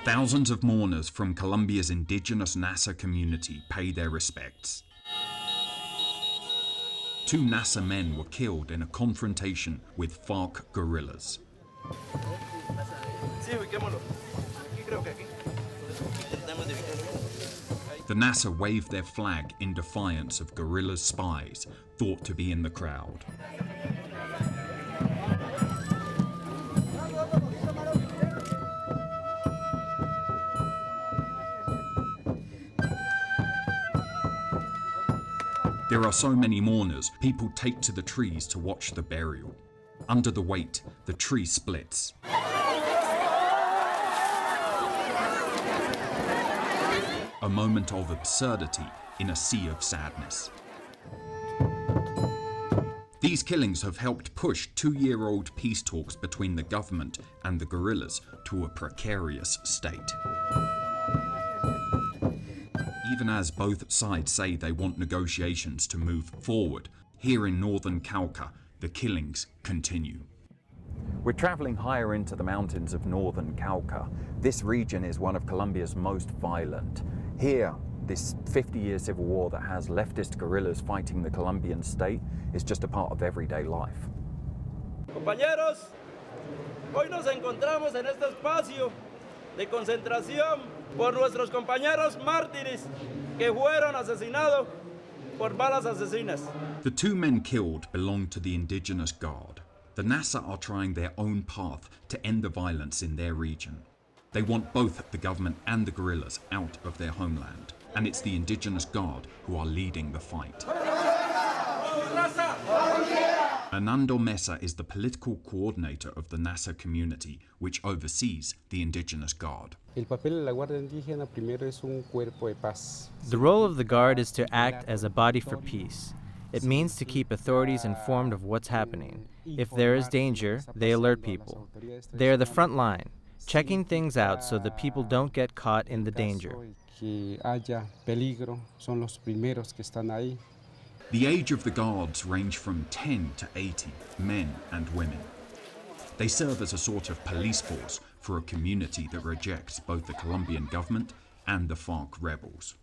Thousands of mourners from Colombia's indigenous Nasa community pay their respects. 2 NASA men were killed in a confrontation with FARC guerrillas. The NASA waved their flag in defiance of guerrillas' spies, thought to be in the crowd. There are so many mourners, people take to the trees to watch the burial. Under the weight, the tree splits. A moment of absurdity in a sea of sadness. These killings have helped push 2-year-old peace talks between the government and the guerrillas to a precarious state. Even as both sides say they want negotiations to move forward, here in northern Cauca, the killings continue. We're traveling higher into the mountains of northern Cauca. This region is one of Colombia's most violent. Here, this 50-year civil war that has leftist guerrillas fighting the Colombian state is just a part of everyday life. Compañeros, hoy nos encontramos en este espacio de concentración por nuestros compañeros mártires que fueron asesinados por balas asesinas. The 2 men killed belong to the Indigenous Guard. The NASA are trying their own path to end the violence in their region. They want both the government and the guerrillas out of their homeland, and it's the Indigenous Guard who are leading the fight. Hernando Mesa is the political coordinator of the NASA community, which oversees the Indigenous Guard. The role of the Guard is to act as a body for peace. It means to keep authorities informed of what's happening. If there is danger, they alert people. They are the front line, checking things out so that people don't get caught in the danger. The age of the guards range from 10 to 80, men and women. They serve as a sort of police force for a community that rejects both the Colombian government and the FARC rebels.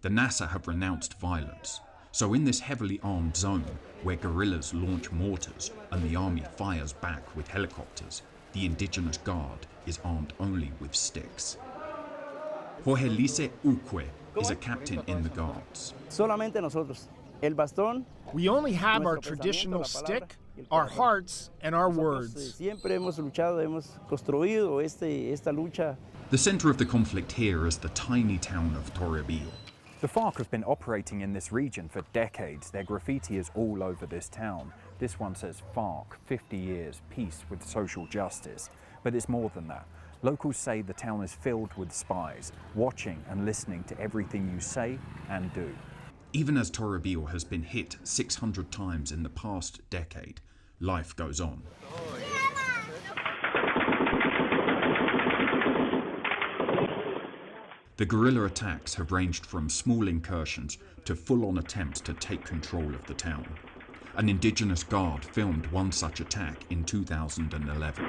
The NASA have renounced violence, so in this heavily armed zone, where guerrillas launch mortars and the army fires back with helicopters, the Indigenous Guard is armed only with sticks. Jorge Lice Uque is a captain in the Guards. Solamente nosotros. El bastón. We only have our traditional stick, our hearts, and our words. Siempre hemos luchado, hemos construido esta lucha. The center of the conflict here is the tiny town of Toribio. The FARC have been operating in this region for decades. Their graffiti is all over this town. This one says FARC, 50 years, peace with social justice. But it's more than that. Locals say the town is filled with spies, watching and listening to everything you say and do. Even as Toribio has been hit 600 times in the past decade, life goes on. The guerrilla attacks have ranged from small incursions to full-on attempts to take control of the town. An Indigenous Guard filmed one such attack in 2011.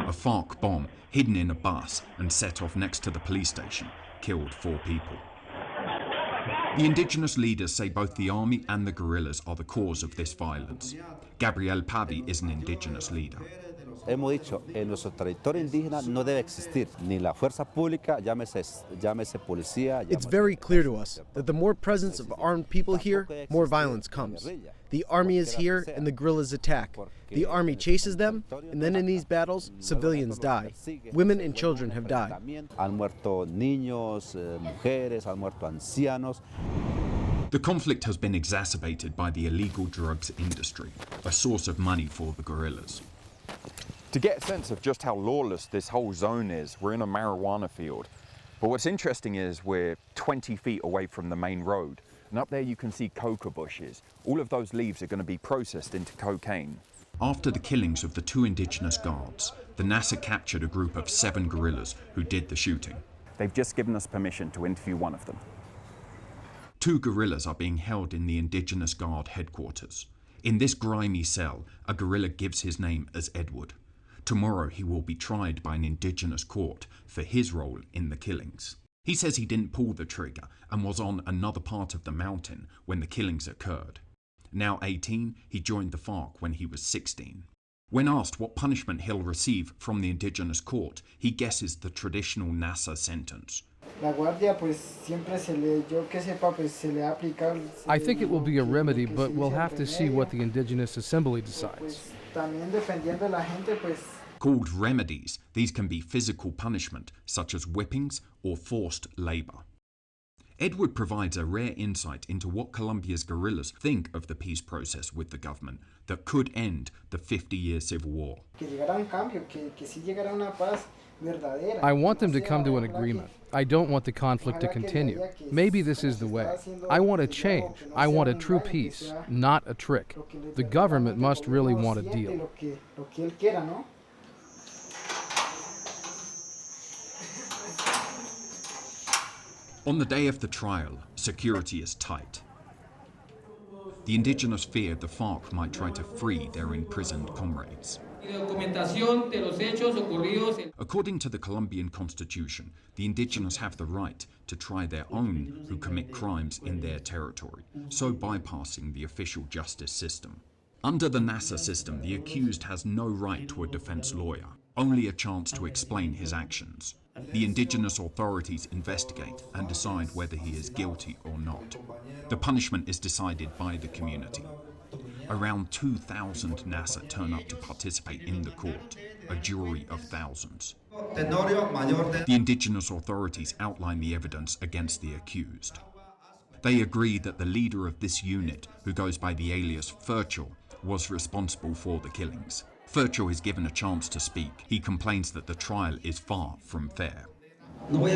A FARC bomb hidden in a bus and set off next to the police station killed 4 people. The indigenous leaders say both the army and the guerrillas are the cause of this violence. Gabriel Pavi is an indigenous leader. Hemos dicho, en nuestro territorio indígena no debe existir ni la fuerza pública, llámese policía. It's very clear to us that the more presence of armed people here, more violence comes. The army is here and the guerrillas attack. The army chases them, and then in these battles, civilians die. Women and children have died. Han muerto niños, mujeres, han muerto ancianos. The conflict has been exacerbated by the illegal drugs industry, a source of money for the guerrillas. To get a sense of just how lawless this whole zone is, we're in a marijuana field. But what's interesting is we're 20 feet away from the main road. And up there you can see coca bushes. All of those leaves are going to be processed into cocaine. After the killings of the 2 indigenous guards, the NASA captured a group of 7 guerrillas who did the shooting. They've just given us permission to interview one of them. Two guerrillas are being held in the Indigenous Guard headquarters. In this grimy cell, a guerrilla gives his name as Edward. Tomorrow he will be tried by an indigenous court for his role in the killings. He says he didn't pull the trigger and was on another part of the mountain when the killings occurred. Now 18, he joined the FARC when he was 16. When asked what punishment he'll receive from the indigenous court, he guesses the traditional NASA sentence. I think it will be a remedy, but we'll have to see what the Indigenous Assembly decides. Called remedies, these can be physical punishment, such as whippings or forced labor. Edward provides a rare insight into what Colombia's guerrillas think of the peace process with the government that could end the 50-year civil war. I want them to come to an agreement. I don't want the conflict to continue. Maybe this is the way. I want a change. I want a true peace, not a trick. The government must really want a deal. On the day of the trial, security is tight. The indigenous fear the FARC might try to free their imprisoned comrades. According to the Colombian constitution, the indigenous have the right to try their own who commit crimes in their territory, so bypassing the official justice system. Under the NASA system, the accused has no right to a defense lawyer, only a chance to explain his actions. The indigenous authorities investigate and decide whether he is guilty or not. The punishment is decided by the community. Around 2,000 NASA turn up to participate in the court, a jury of thousands. The indigenous authorities outline the evidence against the accused. They agree that the leader of this unit, who goes by the alias FARC, was responsible for the killings. FARC is given a chance to speak. He complains that the trial is far from fair. What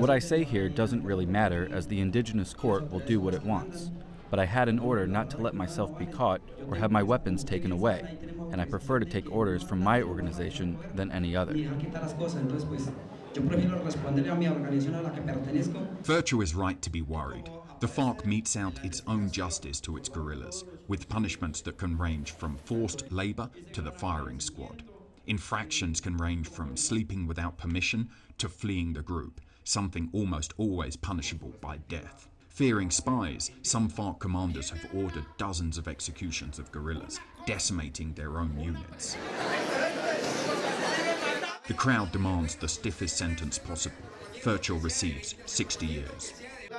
I say here doesn't really matter, as the indigenous court will do what it wants. But I had an order not to let myself be caught or have my weapons taken away, and I prefer to take orders from my organization than any other. FARC is right to be worried. The FARC metes out its own justice to its guerrillas, with punishments that can range from forced labor to the firing squad. Infractions can range from sleeping without permission to fleeing the group, something almost always punishable by death. Fearing spies, some FARC commanders have ordered dozens of executions of guerrillas, decimating their own units. The crowd demands the stiffest sentence possible. FARC receives 60 years.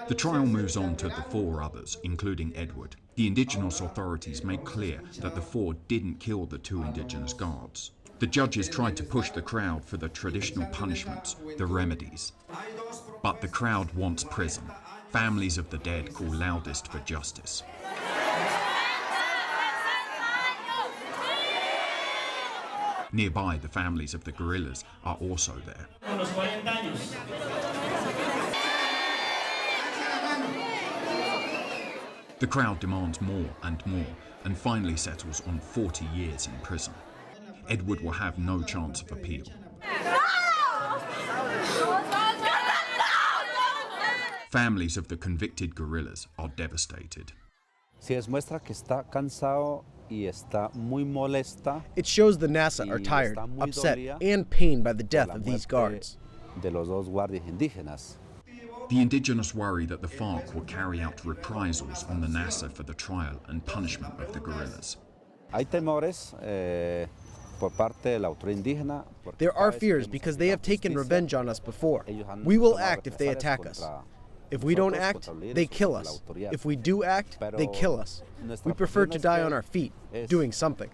The trial moves on to the four others, including Edward. The indigenous authorities make clear that the four didn't kill the two indigenous guards. The judges tried to push the crowd for the traditional punishments, the remedies. But the crowd wants prison. Families of the dead call loudest for justice. Nearby, the families of the guerrillas are also there. The crowd demands more and finally settles on 40 years in prison. Edward will have no chance of appeal. Families of the convicted guerrillas are devastated. It shows the NASA are tired, upset, and pained by the death of these guards. The indigenous worry that the FARC will carry out reprisals on the NASA for the trial and punishment of the guerrillas. There are fears because they have taken revenge on us before. We will act if they attack us. If we don't act, they kill us. If we do act, they kill us. We prefer to die on our feet, doing something.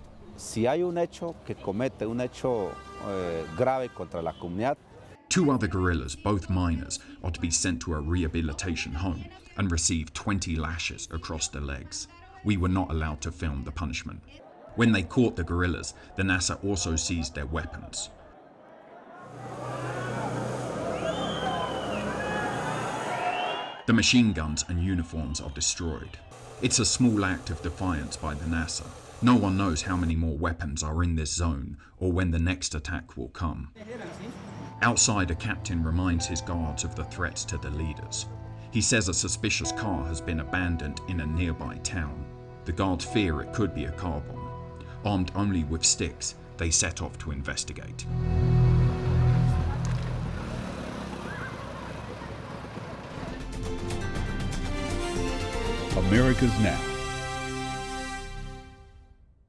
Two other guerrillas, both minors, are to be sent to a rehabilitation home and receive 20 lashes across the legs. We were not allowed to film the punishment. When they caught the guerrillas, the NASA also seized their weapons. The machine guns and uniforms are destroyed. It's a small act of defiance by the NASA. No one knows how many more weapons are in this zone or when the next attack will come. Outside, a captain reminds his guards of the threats to the leaders. He says a suspicious car has been abandoned in a nearby town. The guards fear it could be a car bomb. Armed only with sticks, they set off to investigate. America's Now.